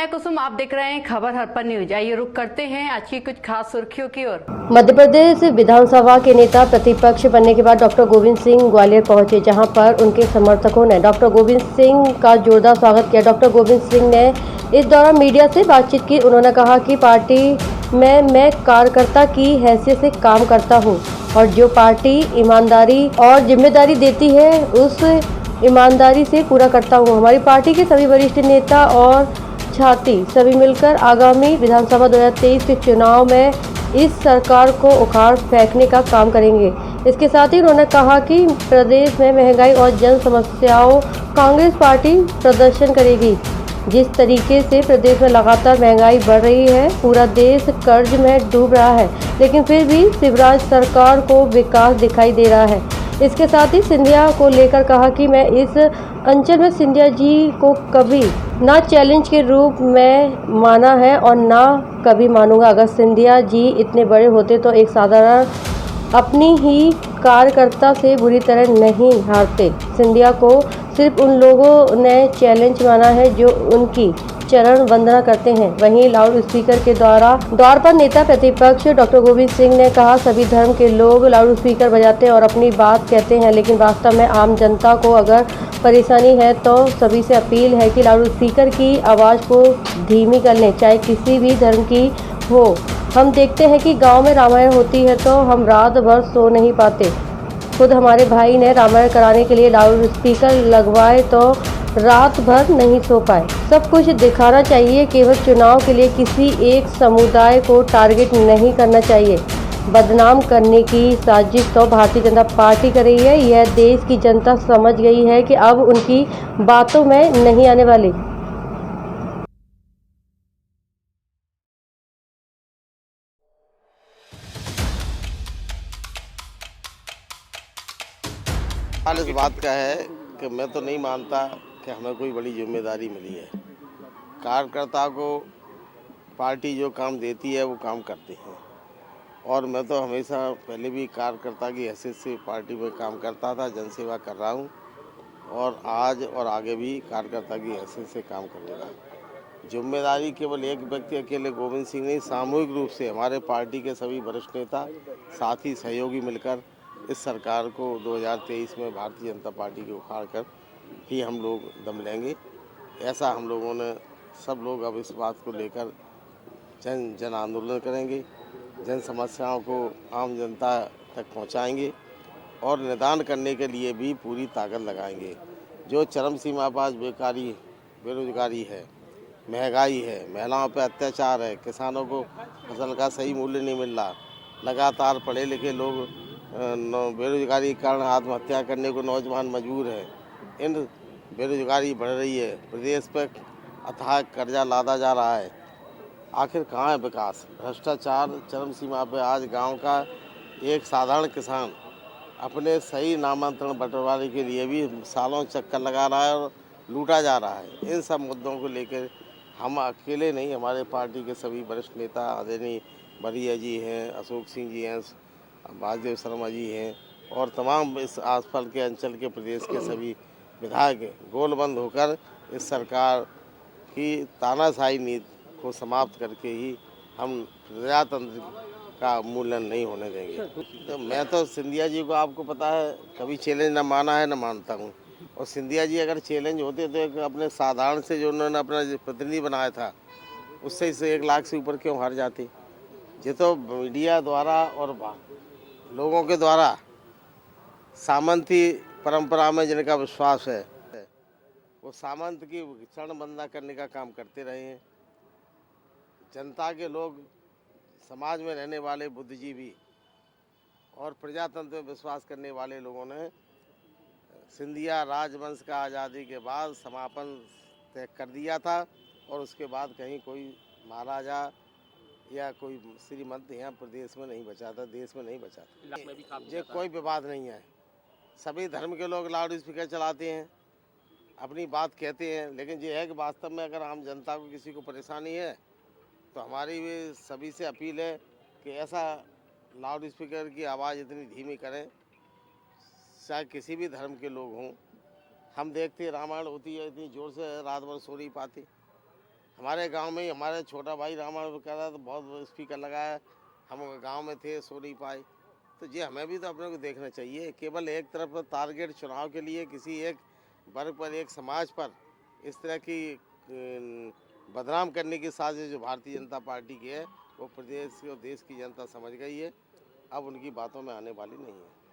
मैं कुसुम, आप देख रहे हैं खबर हरपन न्यूज। आइए रुक करते हैं आज की कुछ खास सुर्खियों की ओर। मध्य प्रदेश विधानसभा के नेता प्रतिपक्ष बनने के बाद डॉक्टर गोविंद सिंह ग्वालियर पहुंचे, जहां पर उनके समर्थकों ने डॉक्टर गोविंद सिंह का जोरदार स्वागत किया। डॉक्टर गोविंद सिंह ने इस दौरान मीडिया से बातचीत की। उन्होंने कहा कि पार्टी में मैं कार्यकर्ता की हैसियत से काम करता हूं और जो पार्टी ईमानदारी और जिम्मेदारी देती है उस ईमानदारी से पूरा करता हूं। हमारी पार्टी के सभी वरिष्ठ नेता और छाती सभी मिलकर आगामी विधानसभा 2023 के चुनाव में इस सरकार को उखाड़ फेंकने का काम करेंगे। इसके साथ ही उन्होंने कहा कि प्रदेश में महंगाई और जन समस्याओं कांग्रेस पार्टी प्रदर्शन करेगी। जिस तरीके से प्रदेश में लगातार महंगाई बढ़ रही है, पूरा देश कर्ज में डूब रहा है, लेकिन फिर भी शिवराज सरकार को विकास दिखाई दे रहा है। इसके साथ ही सिंधिया को लेकर कहा कि मैं इस अंचल में सिंधिया जी को कभी ना चैलेंज के रूप में माना है और ना कभी मानूंगा। अगर सिंधिया जी इतने बड़े होते तो एक साधारण अपनी ही कार्यकर्ता से बुरी तरह नहीं हारते। सिंधिया को सिर्फ उन लोगों ने चैलेंज माना है जो उनकी चरण वंदना करते हैं। वहीं लाउड स्पीकर के द्वार पर नेता प्रतिपक्ष डॉक्टर गोविंद सिंह ने कहा, सभी धर्म के लोग लाउड स्पीकर बजाते हैं और अपनी बात कहते हैं, लेकिन वास्तव में आम जनता को अगर परेशानी है तो सभी से अपील है कि लाउड स्पीकर की आवाज़ को धीमी कर लें, चाहे किसी भी धर्म की हो। हम देखते हैं कि गांव में रामायण होती है तो हम रात भर सो नहीं पाते। खुद हमारे भाई ने रामायण कराने के लिए लाउड स्पीकर लगवाए तो रात भर नहीं सो पाए। सब कुछ दिखाना चाहिए, केवल चुनाव के लिए किसी एक समुदाय को टारगेट नहीं करना चाहिए। बदनाम करने की साजिश तो भारतीय जनता पार्टी कर रही है। यह देश की जनता समझ गई है कि अब उनकी बातों में नहीं आने वाली। हाल इस बात का है कि मैं तो नहीं मानता कि हमें कोई बड़ी जिम्मेदारी मिली है। कार्यकर्ता को पार्टी जो काम देती है वो काम करते हैं, और मैं तो हमेशा पहले भी कार्यकर्ता की हैसियत से पार्टी में काम करता था, जनसेवा कर रहा हूँ और आज और आगे भी कार्यकर्ता की हैसियत से काम करूँगा। जिम्मेदारी केवल एक व्यक्ति अकेले गोविंद सिंह नहीं, सामूहिक रूप से हमारे पार्टी के सभी वरिष्ठ नेता, साथी, सहयोगी मिलकर इस सरकार को 2023 में भारतीय जनता पार्टी के उखाड़ कर ही हम लोग दम लेंगे। ऐसा हम लोगों ने सब लोग अब इस बात को लेकर जन आंदोलन करेंगे, जन समस्याओं को आम जनता तक पहुंचाएंगे और निदान करने के लिए भी पूरी ताकत लगाएंगे। जो चरम सीमा पर आज बेरोजगारी है, महंगाई है, महिलाओं पर अत्याचार है, किसानों को फसल का सही मूल्य नहीं मिल रहा, लगातार पढ़े लिखे लोग बेरोजगारी के कारण आत्महत्या करने को नौजवान मजबूर हैं। इन बेरोजगारी बढ़ रही है, प्रदेश पर अथाह कर्जा लादा जा रहा है। आखिर कहाँ है विकास? भ्रष्टाचार चरम सीमा पर। आज गांव का एक साधारण किसान अपने सही नामांतरण बंटवारे के लिए भी सालों चक्कर लगा रहा है और लूटा जा रहा है। इन सब मुद्दों को लेकर हम अकेले नहीं, हमारे पार्टी के सभी वरिष्ठ नेता आदरणीय बरिया जी हैं, अशोक सिंह जी हैं, वासुदेव शर्मा जी हैं और तमाम इस आसपास के अंचल के प्रदेश के सभी विधायक गोलबंद होकर इस सरकार की तानाशाही नीति को समाप्त करके ही हम प्रजातंत्र का उन्मूलन नहीं होने देंगे। तो मैं तो सिंधिया जी को, आपको पता है, कभी चैलेंज न माना है न मानता हूँ। और सिंधिया जी अगर चैलेंज होते तो एक अपने साधारण से जो उन्होंने अपना प्रतिनिधि बनाया था उससे इसे 1 लाख से ऊपर क्यों हार जाते? ये तो मीडिया द्वारा और लोगों के द्वारा सामंती परंपरा में जिनका विश्वास है वो सामंत की चरण वंदना करने का काम करते रहे हैं। जनता के लोग, समाज में रहने वाले बुद्धिजीवी और प्रजातंत्र में विश्वास करने वाले लोगों ने सिंधिया राजवंश का आज़ादी के बाद समापन तय कर दिया था और उसके बाद कहीं कोई महाराजा या कोई श्रीमंत यहाँ प्रदेश में नहीं बचा था, देश में नहीं बचा था। ये कोई विवाद नहीं है। सभी धर्म के लोग लाउड स्पीकर चलाते हैं, अपनी बात कहते हैं, लेकिन ये है कि वास्तव में अगर आम जनता को किसी को परेशानी है तो हमारी भी सभी से अपील है कि ऐसा लाउड स्पीकर की आवाज़ इतनी धीमी करें, चाहे किसी भी धर्म के लोग हों। हम देखते रामायण होती है, इतनी ज़ोर से रात भर सो नहीं पाते। हमारे गांव में ही हमारे छोटा भाई रामा कह रहा तो बहुत स्पीकर लगाया, हम गांव में थे सो नहीं पाए। तो ये हमें भी तो अपने को देखना चाहिए। केवल एक तरफ टारगेट चुनाव के लिए किसी एक वर्ग पर, एक समाज पर इस तरह की बदनाम करने की साजिश जो भारतीय जनता पार्टी की है, वो प्रदेश और देश की जनता समझ गई है। अब उनकी बातों में आने वाली नहीं है।